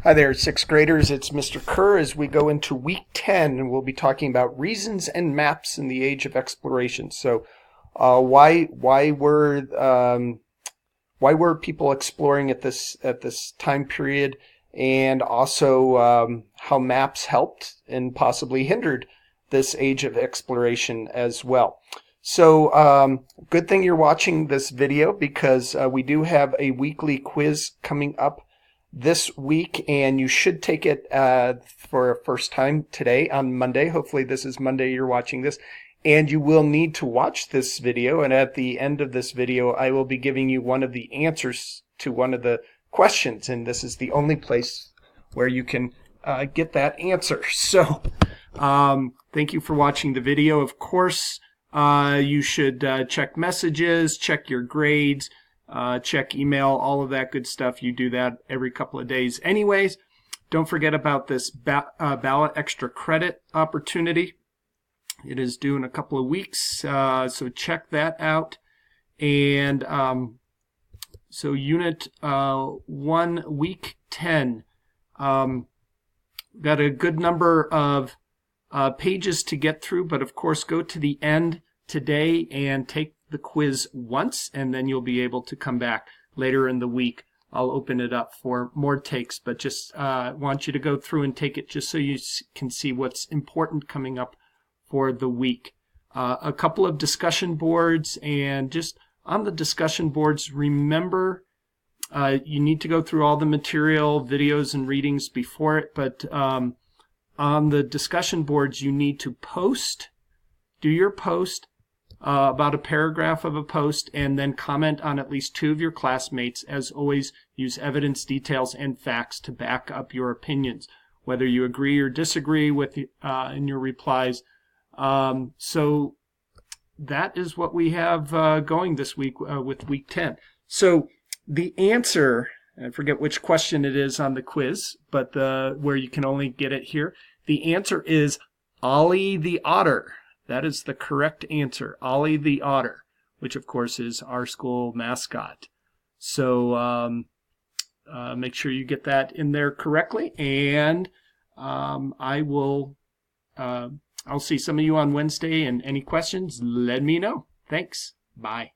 Hi there, sixth graders. It's Mr. Kerr as we go into week 10, and we'll be talking about reasons and maps in the age of exploration. So, why were people exploring at this time period, and also how maps helped and possibly hindered this age of exploration as well. So, good thing you're watching this video because we do have a weekly quiz coming up this week, and you should take it for a first time today on Monday. Hopefully this is Monday you're watching this, and you will need to watch this video, and at the end of this video I will be giving you one of the answers to one of the questions, and this is the only place where you can get that answer. So thank you for watching the video. Of course, you should check messages, check your grades, check email, all of that good stuff. You do that every couple of days anyways. Don't forget about this ballot extra credit opportunity. It is due in a couple of weeks, so check that out. And so Unit 1, Week 10. Got a good number of pages to get through, but of course go to the end today and take the quiz once, and then you'll be able to come back later in the week. I'll open it up for more takes, but just want you to go through and take it just so you can see what's important coming up for the week. A couple of discussion boards, and just on the discussion boards, remember you need to go through all the material, videos, and readings before it, but on the discussion boards you need to do your post, about a paragraph of a post, and then comment on at least 2 of your classmates. As always, use evidence, details, and facts to back up your opinions, whether you agree or disagree with in your replies. So that is what we have going this week with week 10. So the answer, I forget which question it is on the quiz, but where you can only get it here. The answer is Ollie the Otter. That is the correct answer, Ollie the Otter, which of course is our school mascot. So make sure you get that in there correctly, and I'll see some of you on Wednesday, and any questions, let me know. Thanks. Bye.